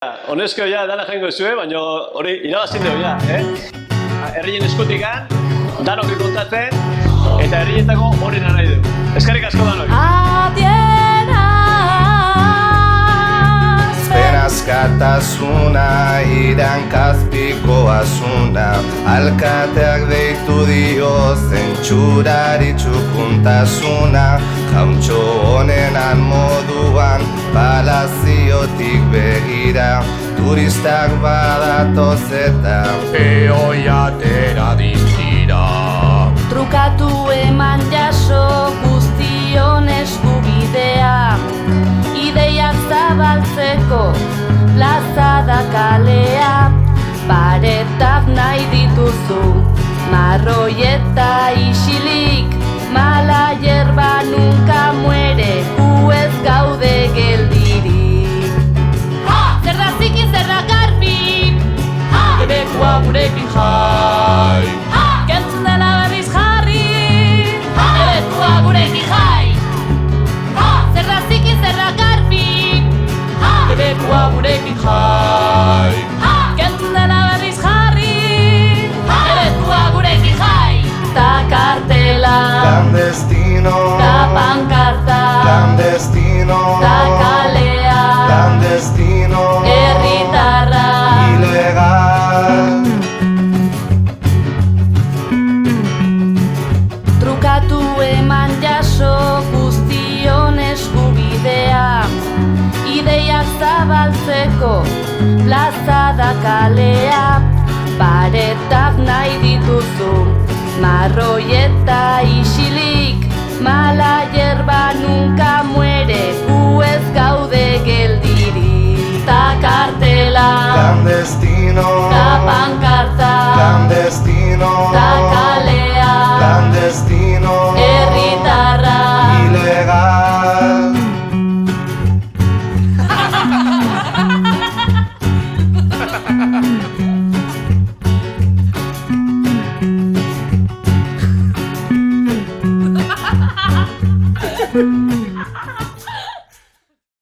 Honezko ja dana jaingo zuen, baina hori irabazin dugu ja, Herrien eskutikan, danok kontatzen, eta herrietako horrena nahi du. Eskerrik asko danok. Askatasuna, irankazpiko asuna, alkateak deitu dio zentsurari txukuntasuna, jauntxo honenan moduan palaziotik begira, turistak badatoz eta eoi atera diztira. Trukatu eman jaso guztion eskubidea, ideiak zabaltzeko plaza da kalea, paretak nahi dituzu, marroi eta isilik, mala hierba nunca muere, gu ez gaude geldirik. Zer da ziki, zer da garbi, Debekua gurekin jai, kentzun dela berriz jarri, debekua gurekin jai. Zer da ziki, zer da garbi, debekua gurekin jai. kentzun dela berriz jarri, debekua gurekin jai. Ta kartela, clandestino, ta pankarta, clandestino, ta kalea, clandestino, herritarra. ilegal. Trukatu eman jaso guztion eskubidea, ideiak zabaltzeko plaza da kalea, paretak nahi dituzu, marroi eta isilik, mala hierba nunca muere, gu ez gaude geldirik. Ta kartela, Clandestino, ta pankarta, clandestino, ta kalea, clandestino, herritarra. ilegal. Ha ha ha ha!